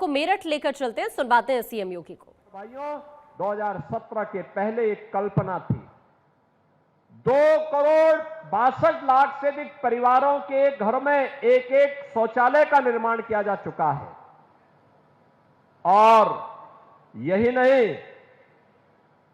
आपको मेरठ लेकर चलते हैं, सुनवाते हैं सीएम योगी को। भाइयों, 2017 के पहले एक कल्पना थी। 2,62,00,000 से अधिक परिवारों के घर में एक एक शौचालय का निर्माण किया जा चुका है। और यही नहीं,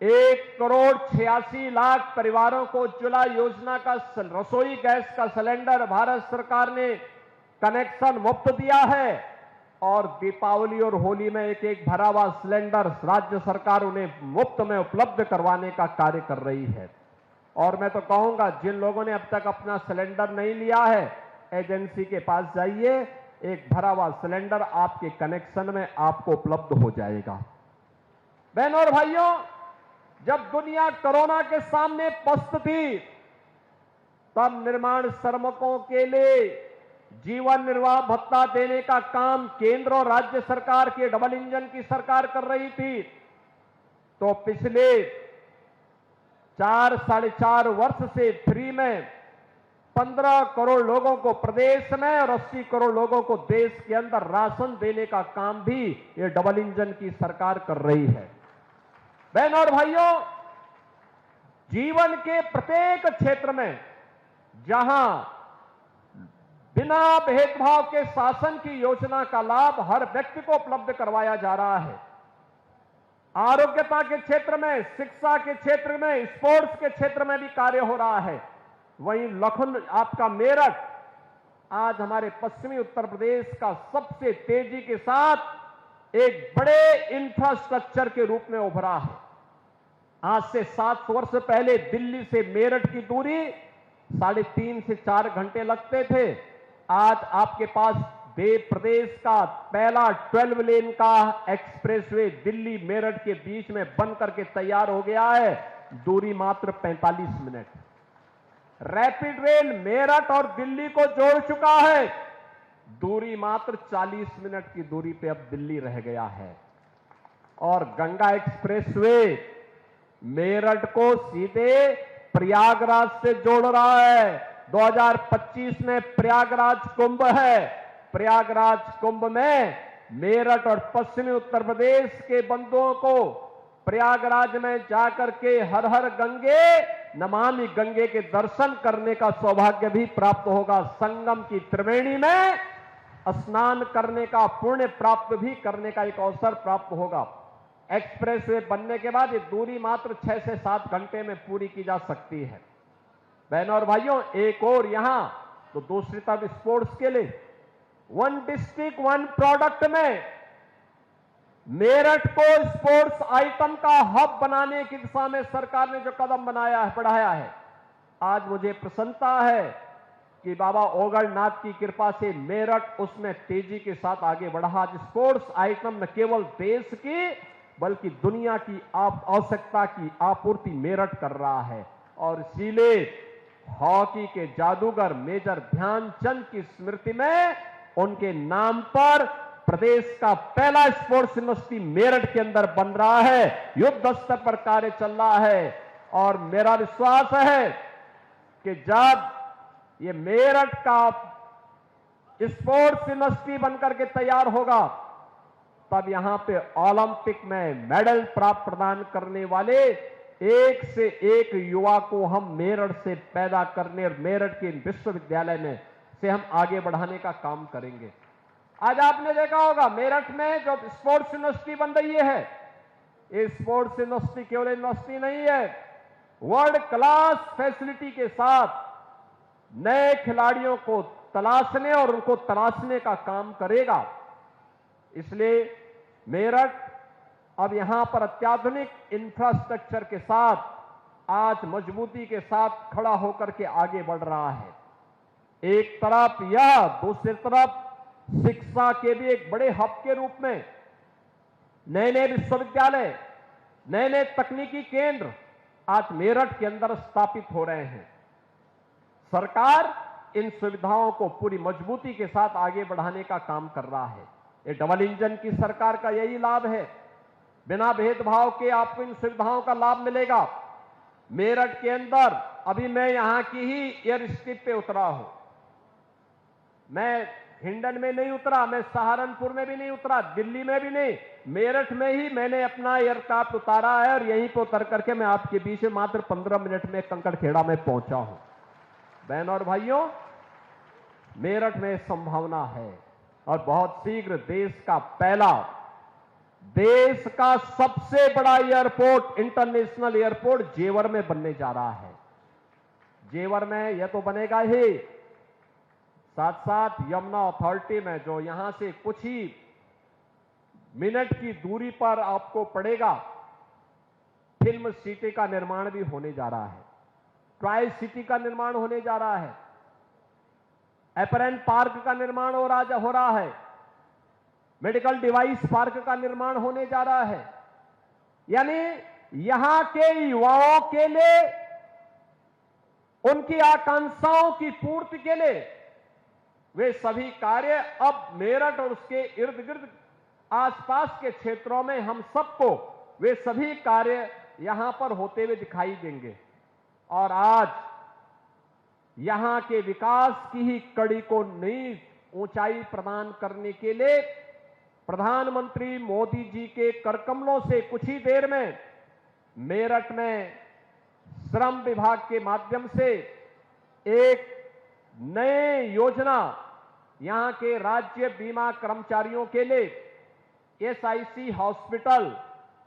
1,86,00,000 परिवारों को उज्ज्वला योजना का रसोई गैस का सिलेंडर भारत सरकार ने कनेक्शन मुफ्त दिया है। और दीपावली और होली में एक एक भरा हुआ सिलेंडर राज्य सरकार उन्हें मुफ्त में उपलब्ध करवाने का कार्य कर रही है। और मैं तो कहूंगा, जिन लोगों ने अब तक अपना सिलेंडर नहीं लिया है, एजेंसी के पास जाइए, एक भरा हुआ सिलेंडर आपके कनेक्शन में आपको उपलब्ध हो जाएगा। बहनों और भाइयों, जब दुनिया कोरोना के सामने पस्त थी, तब निर्माण श्रमिकों के लिए जीवन निर्वाह भत्ता देने का काम केंद्र और राज्य सरकार की डबल इंजन की सरकार कर रही थी। तो पिछले 4-4.5 वर्ष से फ्री में 15 करोड़ लोगों को प्रदेश में और 80 करोड़ लोगों को देश के अंदर राशन देने का काम भी ये डबल इंजन की सरकार कर रही है। बहनों और भाइयों, जीवन के प्रत्येक क्षेत्र में जहां बिना भेदभाव के शासन की योजना का लाभ हर व्यक्ति को उपलब्ध करवाया जा रहा है, आरोग्यता के क्षेत्र में, शिक्षा के क्षेत्र में, स्पोर्ट्स के क्षेत्र में भी कार्य हो रहा है, वहीं आपका मेरठ आज हमारे पश्चिमी उत्तर प्रदेश का सबसे तेजी के साथ एक बड़े इंफ्रास्ट्रक्चर के रूप में उभरा है। आज से 7 वर्ष पहले दिल्ली से मेरठ की दूरी 3.5 से 4 घंटे लगते थे। आज आपके पास प्रदेश का पहला 12 लेन का एक्सप्रेसवे दिल्ली मेरठ के बीच में बन करके तैयार हो गया है, दूरी मात्र 45 मिनट। रैपिड रेल मेरठ और दिल्ली को जोड़ चुका है, दूरी मात्र 40 मिनट की दूरी पे अब दिल्ली रह गया है। और गंगा एक्सप्रेसवे मेरठ को सीधे प्रयागराज से जोड़ रहा है। 2025 में प्रयागराज कुंभ है। प्रयागराज कुंभ में मेरठ और पश्चिमी उत्तर प्रदेश के बंधुओं को प्रयागराज में जाकर के हर हर गंगे नमामि गंगे के दर्शन करने का सौभाग्य भी प्राप्त होगा। संगम की त्रिवेणी में स्नान करने का पुण्य प्राप्त भी करने का एक अवसर प्राप्त होगा। एक्सप्रेसवे बनने के बाद ये दूरी मात्र 6 से 7 घंटे में पूरी की जा सकती है। बहनों और भाइयों, एक और यहां तो दूसरी तरफ स्पोर्ट्स के लिए 1 डिस्ट्रिक्ट 1 प्रोडक्ट में मेरठ को स्पोर्ट्स आइटम का हब बनाने की दिशा में सरकार ने जो कदम बढ़ाया है, आज मुझे प्रसन्नता है कि बाबा ओगलनाथ की कृपा से मेरठ उसमें तेजी के साथ आगे बढ़ा। आज स्पोर्ट्स आइटम न केवल देश की बल्कि दुनिया की आवश्यकता की आपूर्ति मेरठ कर रहा है। और इसीलिए हॉकी के जादूगर मेजर ध्यानचंद की स्मृति में उनके नाम पर प्रदेश का पहला स्पोर्ट्स यूनिवर्सिटी मेरठ के अंदर बन रहा है। युद्ध स्तर पर कार्य चल रहा है और मेरा विश्वास है कि जब ये मेरठ का स्पोर्ट्स यूनिवर्सिटी बनकर के तैयार होगा, तब यहां पे ओलंपिक में मेडल प्राप्त प्रदान करने वाले एक से एक युवा को हम मेरठ से पैदा करने और मेरठ के विश्वविद्यालय में से हम आगे बढ़ाने का काम करेंगे। आज आपने देखा होगा मेरठ में जो स्पोर्ट्स यूनिवर्सिटी बन रही है, ये स्पोर्ट्स यूनिवर्सिटी केवल यूनिवर्सिटी नहीं है, वर्ल्ड क्लास फैसिलिटी के साथ नए खिलाड़ियों को तलाशने और उनको तराशने का काम करेगा। इसलिए मेरठ अब यहां पर अत्याधुनिक इंफ्रास्ट्रक्चर के साथ आज मजबूती के साथ खड़ा होकर के आगे बढ़ रहा है। एक तरफ यह, दूसरी तरफ शिक्षा के भी एक बड़े हब के रूप में नए नए विश्वविद्यालय, नए नए तकनीकी केंद्र आज मेरठ के अंदर स्थापित हो रहे हैं। सरकार इन सुविधाओं को पूरी मजबूती के साथ आगे बढ़ाने का काम कर रहा है। ये डबल इंजन की सरकार का यही लाभ है, बिना भेदभाव के आपको इन सुविधाओं का लाभ मिलेगा। मेरठ के अंदर अभी मैं यहां की ही एयर स्ट्रिप पे उतरा हूं। मैं हिंडन में नहीं उतरा, मैं सहारनपुर में भी नहीं उतरा, दिल्ली में भी नहीं, मेरठ में ही मैंने अपना एयरक्राफ्ट उतारा है और यहीं पे उतर करके मैं आपके बीच में मात्र 15 मिनट में कंकड़खेड़ा में पहुंचा हूं। बहन और भाइयों, मेरठ में संभावना है और बहुत शीघ्र देश का पहला, देश का सबसे बड़ा एयरपोर्ट, इंटरनेशनल एयरपोर्ट जेवर में बनने जा रहा है। जेवर में यह तो बनेगा ही, साथ साथ यमुना अथॉरिटी में जो यहां से कुछ ही मिनट की दूरी पर आपको पड़ेगा, फिल्म सिटी का निर्माण भी होने जा रहा है, ट्राई सिटी का निर्माण होने जा रहा है, एपरेंट पार्क का निर्माण हो रहा है, मेडिकल डिवाइस पार्क का निर्माण होने जा रहा है। यानी यहां के युवाओं के लिए, उनकी आकांक्षाओं की पूर्ति के लिए वे सभी कार्य अब मेरठ और उसके इर्द गिर्द आसपास के क्षेत्रों में हम सबको वे सभी कार्य यहां पर होते हुए दिखाई देंगे। और आज यहां के विकास की ही कड़ी को नई ऊंचाई प्रदान करने के लिए प्रधानमंत्री मोदी जी के करकमलों से कुछ ही देर में मेरठ में श्रम विभाग के माध्यम से एक नए योजना यहां के राज्य बीमा कर्मचारियों के लिए एसआईसी हॉस्पिटल,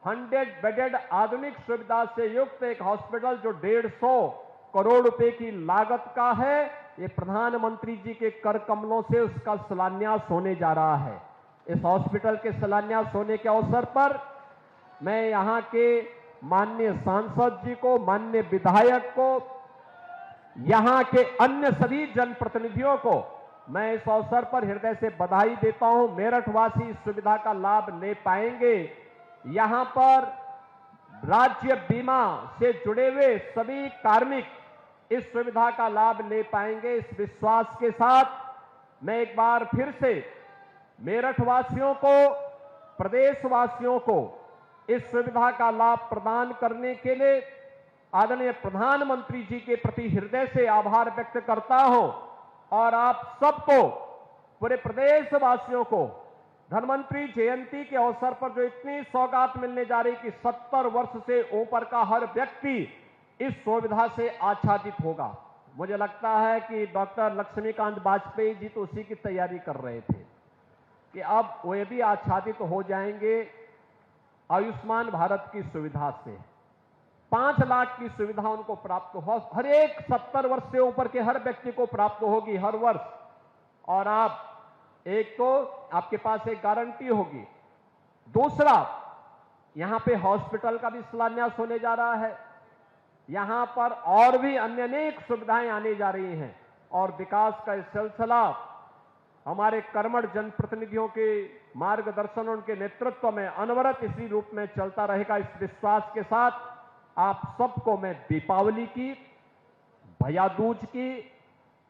100 बेडेड आधुनिक सुविधा से युक्त एक हॉस्पिटल जो 150 करोड़ रुपए की लागत का है, ये प्रधानमंत्री जी के कर कमलों से उसका शिलान्यास होने जा रहा है। इस हॉस्पिटल के शिलान्यास होने के अवसर पर मैं यहां के माननीय सांसद जी को, माननीय विधायक को, यहां के अन्य सभी जनप्रतिनिधियों को मैं इस अवसर पर हृदय से बधाई देता हूं। मेरठ वासी इस सुविधा का लाभ ले पाएंगे। यहां पर राज्य बीमा से जुड़े हुए सभी कार्मिक इस सुविधा का लाभ ले पाएंगे। इस विश्वास के साथ मैं एक बार फिर से मेरठ वासियों को, प्रदेश वासियों को इस सुविधा का लाभ प्रदान करने के लिए आदरणीय प्रधानमंत्री जी के प्रति हृदय से आभार व्यक्त करता हूं और आप सबको, पूरे प्रदेश वासियों को धन्वंतरी जयंती के अवसर पर जो इतनी सौगात मिलने जा रही कि 70 वर्ष से ऊपर का हर व्यक्ति इस सुविधा से आच्छादित होगा। मुझे लगता है कि डॉक्टर लक्ष्मीकांत वाजपेयी जी तो उसी की तैयारी कर रहे थे कि अब वे भी आच्छादित हो जाएंगे आयुष्मान भारत की सुविधा से। 5 लाख की सुविधा उनको प्राप्त हो, हर एक 70 वर्ष से ऊपर के हर व्यक्ति को प्राप्त होगी हर वर्ष। और आप एक तो आपके पास एक गारंटी होगी, दूसरा यहां पे हॉस्पिटल का भी शिलान्यास होने जा रहा है। यहां पर और भी अन्य अनेक सुविधाएं आने जा रही हैं और विकास का इस सिलसिला हमारे कर्मठ जनप्रतिनिधियों के मार्गदर्शन, उनके नेतृत्व में अनवरत इसी रूप में चलता रहेगा। इस विश्वास के साथ आप सबको मैं दीपावली की, भैया दूज की,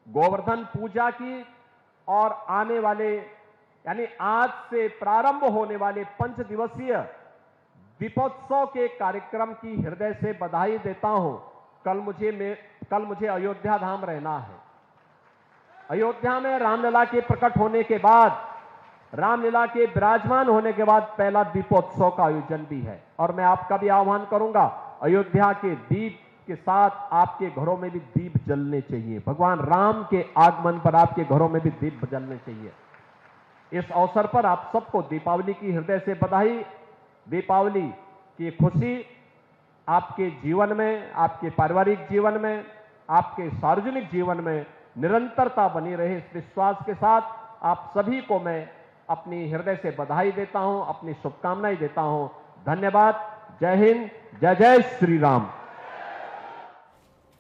गोवर्धन पूजा की और आने वाले यानी आज से प्रारंभ होने वाले 5 दिवसीय दीपोत्सव के कार्यक्रम की हृदय से बधाई देता हूं। कल मुझे अयोध्या धाम रहना है। अयोध्या में रामलला के प्रकट होने के बाद, रामलीला के विराजमान होने के बाद पहला दीपोत्सव का आयोजन भी है और मैं आपका भी आह्वान करूंगा, अयोध्या के दीप के साथ आपके घरों में भी दीप जलने चाहिए। भगवान राम के आगमन पर आपके घरों में भी दीप जलने चाहिए। इस अवसर पर आप सबको दीपावली की हृदय से बधाई। दीपावली की खुशी आपके जीवन में, आपके पारिवारिक जीवन में, आपके सार्वजनिक जीवन में निरंतरता बनी रहे, इस विश्वास के साथ आप सभी को मैं अपनी हृदय से बधाई देता हूं, अपनी शुभकामनाएं देता हूं। धन्यवाद। जय हिंद, जय जय श्री राम।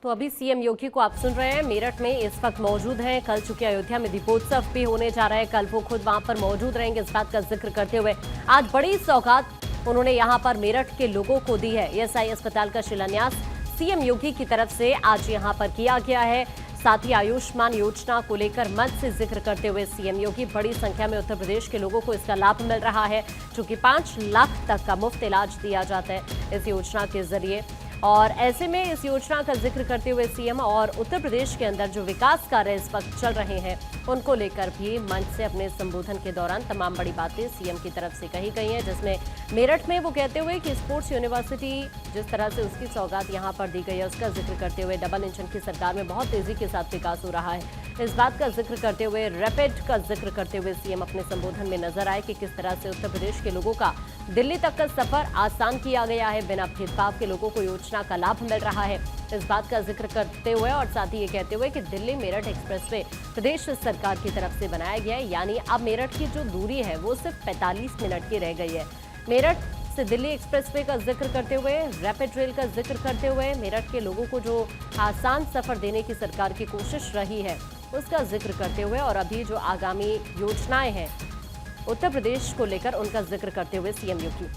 तो अभी सीएम योगी को आप सुन रहे हैं, मेरठ में इस वक्त मौजूद हैं। कल चूंकि अयोध्या में दीपोत्सव भी होने जा रहा है, कल वो खुद वहां पर मौजूद रहेंगे। इस बात का जिक्र करते हुए आज बड़ी सौगात उन्होंने यहां पर मेरठ के लोगों को दी है। ईएसआई अस्पताल का शिलान्यास सीएम योगी की तरफ से आज यहां पर किया गया है। साथ ही आयुष्मान योजना को लेकर मंच से जिक्र करते हुए सीएम योगी, बड़ी संख्या में उत्तर प्रदेश के लोगों को इसका लाभ मिल रहा है, चूंकि 5 लाख तक का मुफ्त इलाज दिया जाता है इस योजना के जरिए। और ऐसे में इस योजना का जिक्र करते हुए सीएम और उत्तर प्रदेश के अंदर जो विकास कार्य इस वक्त चल रहे हैं उनको लेकर भी मंच से अपने संबोधन के दौरान तमाम बड़ी बातें सीएम की तरफ से कही गई हैं, जिसमें मेरठ में वो कहते हुए कि स्पोर्ट्स यूनिवर्सिटी जिस तरह से उसकी सौगात यहां पर दी गई है उसका जिक्र करते हुए डबल इंजन की सरकार में बहुत तेजी के साथ विकास हो रहा है। इस बात का जिक्र करते हुए रैपिड का जिक्र करते हुए सीएम अपने संबोधन में नजर आए कि किस तरह से उत्तर प्रदेश के लोगों का दिल्ली तक का सफर आसान किया गया है, बिना भेदभाव के लोगों को योजना का लाभ मिल रहा है। इस बात का जिक्र करते हुए और साथ ही ये कहते हुए कि दिल्ली मेरठ एक्सप्रेसवे प्रदेश सरकार की तरफ से बनाया गया है, यानी अब मेरठ की जो दूरी है वो सिर्फ 45 मिनट की रह गई है। मेरठ से दिल्ली एक्सप्रेसवे का जिक्र करते हुए, रैपिड रेल का जिक्र करते हुए मेरठ के लोगों को जो आसान सफर देने की सरकार की कोशिश रही है उसका जिक्र करते हुए और अभी जो आगामी योजनाएं हैं उत्तर प्रदेश को लेकर उनका जिक्र करते हुए सीएम योगी।